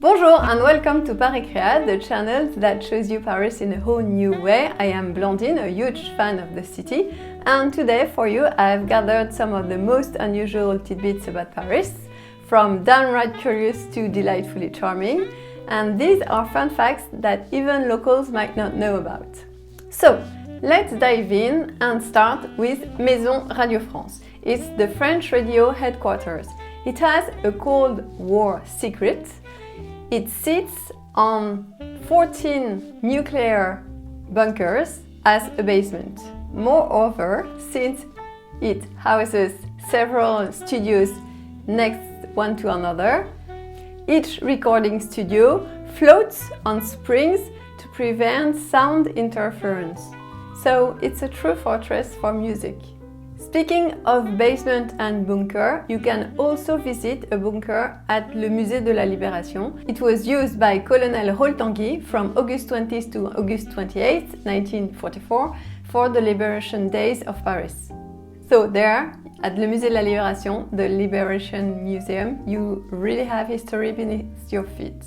Bonjour and welcome to Paris Créa, the channel that shows you Paris in a whole new way. I am Blandine, a huge fan of the city, and today for you I've gathered some of the most unusual tidbits about Paris, from downright curious to delightfully charming, and these are fun facts that even locals might not know about. So, let's dive in and start with Maison Radio France. It's the French radio headquarters. It has a Cold War secret. It sits on 14 nuclear bunkers as a basement. Moreover, since it houses several studios next one to another, each recording studio floats on springs to prevent sound interference. So it's a true fortress for music. Speaking of basement and bunker, you can also visit a bunker at le Musée de la Libération. It was used by Colonel Tanguy from August 20th to August 28th, 1944, for the Liberation Days of Paris. So there, at le Musée de la Libération, the Liberation Museum, you really have history beneath your feet.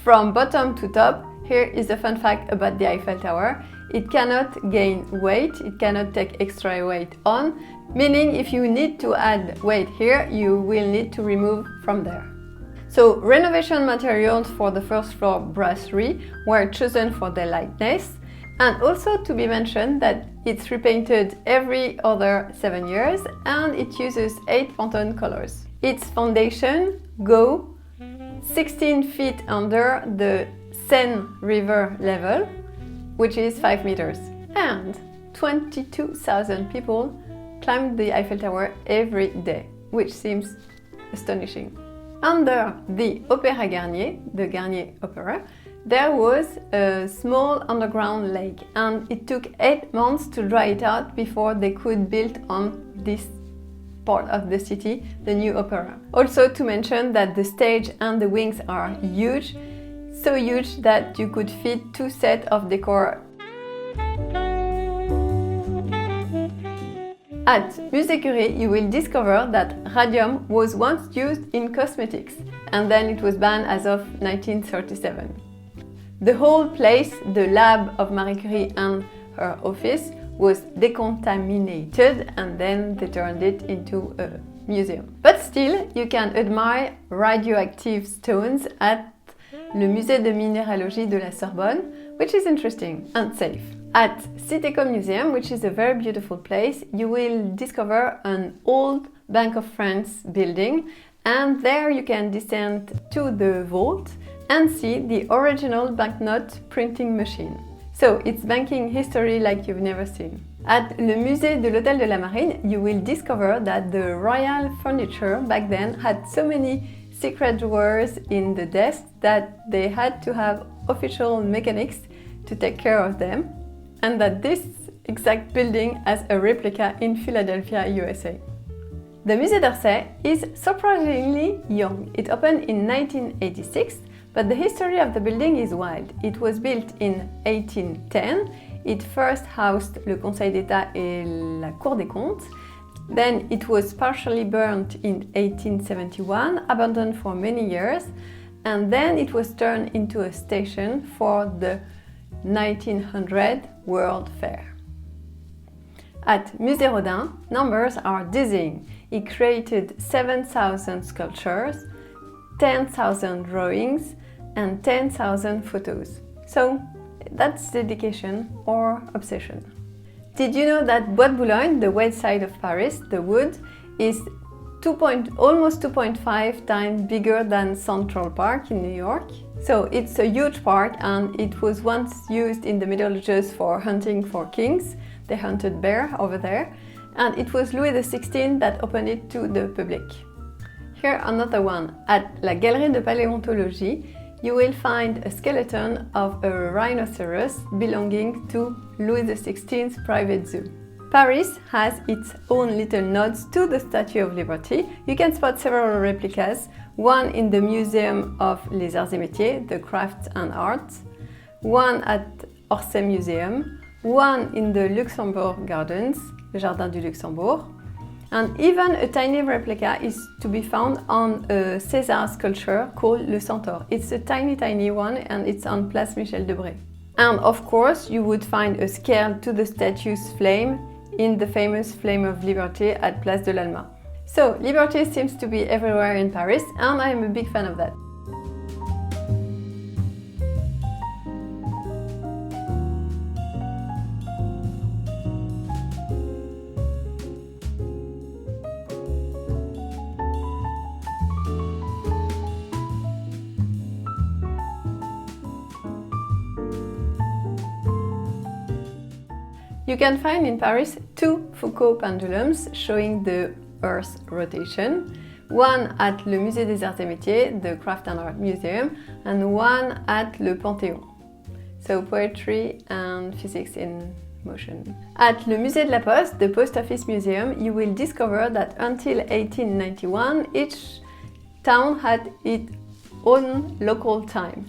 From bottom to top, here is a fun fact about the Eiffel Tower. It cannot gain weight, it cannot take extra weight on, meaning if you need to add weight here, you will need to remove from there. So renovation materials for the first floor brasserie were chosen for their lightness, and also to be mentioned that it's repainted every other 7 years and it uses 8 Pantone colors. Its foundation go 16 feet under the Seine River level, which is 5 meters, and 22,000 people climbed the Eiffel Tower every day, which seems astonishing. Under the Opéra Garnier, the Garnier Opera, there was a small underground lake, and it took 8 months to dry it out before they could build on this part of the city the new opera. Also to mention that the stage and the wings are huge, so huge that you could fit 2 sets of decor. At Musée Curie, you will discover that radium was once used in cosmetics, and then it was banned as of 1937. The whole place, the lab of Marie Curie and her office, was decontaminated, and then they turned it into a museum. But still, you can admire radioactive stones at le Musée de Minéralogie de la Sorbonne, which is interesting and safe. At Citécom Museum, which is a very beautiful place, you will discover an old Bank of France building, and there you can descend to the vault and see the original banknote printing machine. So it's banking history like you've never seen. At le Musée de l'Hôtel de la Marine, you will discover that the royal furniture back then had so many secret drawers in the desk that they had to have official mechanics to take care of them, and that this exact building has a replica in Philadelphia, USA. The Musée d'Orsay is surprisingly young. It opened in 1986, but the history of the building is wild. It was built in 1810. It first housed le Conseil d'État et la Cour des Comptes. Then it was partially burnt in 1871, abandoned for many years, and then it was turned into a station for the 1900 World Fair. At Musée Rodin, numbers are dizzying. He created 7,000 sculptures, 10,000 drawings, and 10,000 photos. So that's dedication or obsession. Did you know that Bois de Boulogne, the west side of Paris, the wood, is almost 2.5 times bigger than Central Park in New York? So it's a huge park, and it was once used in the Middle Ages for hunting for kings. They hunted bear over there, and it was Louis XVI that opened it to the public. Here another one. At La Galerie de Paléontologie, you will find a skeleton of a rhinoceros belonging to Louis XVI's private zoo. Paris has its own little nods to the Statue of Liberty. You can spot several replicas, one in the Museum of les Arts et Métiers, the Crafts and Arts, one at Orsay Museum, one in the Luxembourg Gardens, le Jardin du Luxembourg, And even a tiny replica is to be found on a César sculpture called Le Centaure. It's a tiny one and it's on Place Michel Debré. And of course, you would find a scale to the statue's flame in the famous Flame of Liberté at Place de l'Alma. So, liberty seems to be everywhere in Paris, and I'm a big fan of that. You can find in Paris two Foucault pendulums showing the Earth's rotation, one at le Musée des Arts et Métiers, the Craft and Art Museum, and one at Le Panthéon. So poetry and physics in motion. At le Musée de la Poste, the Post Office Museum, you will discover that until 1891, each town had its own local time.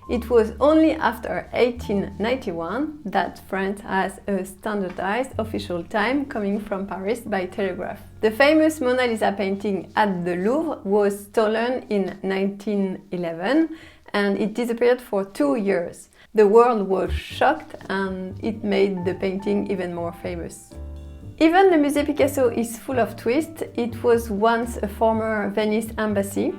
It was only after 1891 that France has a standardized official time coming from Paris by telegraph. The famous Mona Lisa painting at the Louvre was stolen in 1911 and it disappeared for 2 years. The world was shocked and it made the painting even more famous. Even the Musée Picasso is full of twists. It was once a former Venice embassy.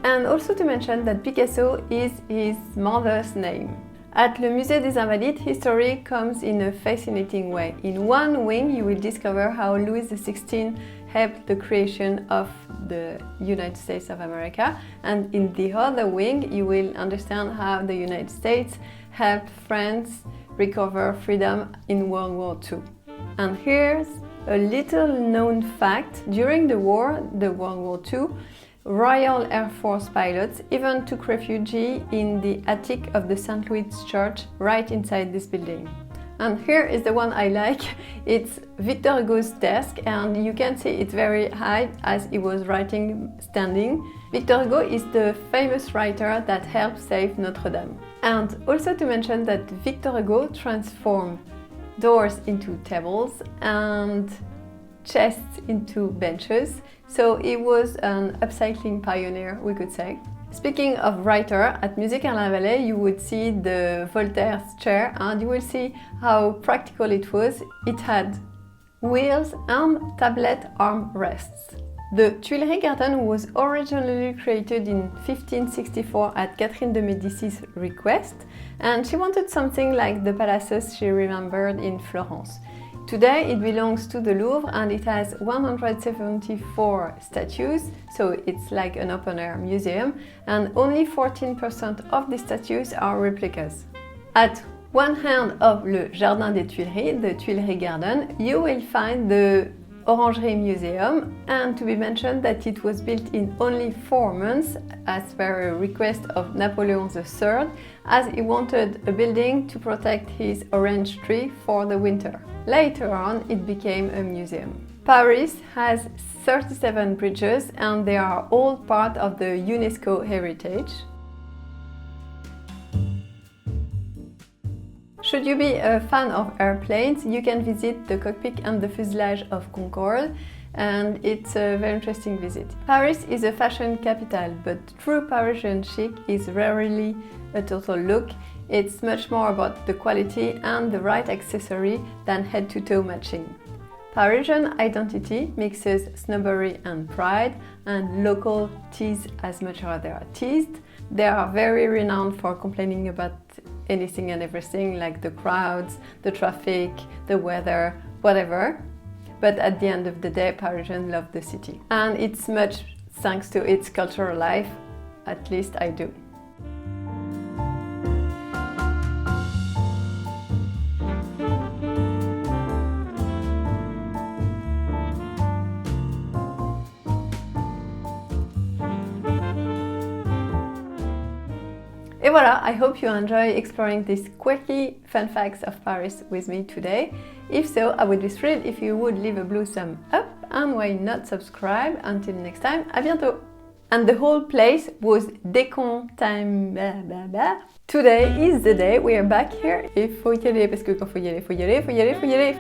And also to mention that Picasso is his mother's name. At le Musée des Invalides, history comes in a fascinating way. In one wing, you will discover how Louis XVI helped the creation of the United States of America, and in the other wing, you will understand how the United States helped France recover freedom in World War II. And here's a little known fact. During the war, the World War II, Royal Air Force pilots even took refuge in the attic of the St. Louis Church right inside this building. And here is the one I like. It's Victor Hugo's desk and you can see it's very high as he was writing standing. Victor Hugo is the famous writer that helped save Notre Dame. And also to mention that Victor Hugo transformed doors into tables and chests into benches. So he was an upcycling pioneer, we could say. Speaking of writer, at Musée Carnavalet you would see the Voltaire's chair and you will see how practical it was. It had wheels and tablet armrests. The Tuileries Garden was originally created in 1564 at Catherine de Médicis' request, and she wanted something like the palaces she remembered in Florence. Today it belongs to the Louvre and it has 174 statues, so it's like an open-air museum, and only 14% of the statues are replicas. At one hand of Le Jardin des Tuileries, the Tuileries Garden, you will find the Orangerie Museum, and to be mentioned that it was built in only 4 months as per a request of Napoleon III, as he wanted a building to protect his orange tree for the winter. Later on, it became a museum. Paris has 37 bridges and they are all part of the UNESCO heritage. Should you be a fan of airplanes, you can visit the cockpit and the fuselage of Concorde, and it's a very interesting visit. Paris is a fashion capital, but true Parisian chic is rarely a total look. It's much more about the quality and the right accessory than head-to-toe matching. Parisian identity mixes snobbery and pride, and local tease as much as they are teased. They are very renowned for complaining about anything and everything, like the crowds, the traffic, the weather, whatever. But at the end of the day, Parisians love the city. And it's much thanks to its cultural life, at least I do. Et voilà, I hope you enjoy exploring these quirky fun facts of Paris with me today. If so, I would be thrilled if you would leave a blue thumb up, and why not subscribe. Until next time, à bientôt! And the whole place was décontaminated. Today is the day we are back here. Il faut y aller parce que quand faut y aller, faut y aller, faut y aller, faut y aller.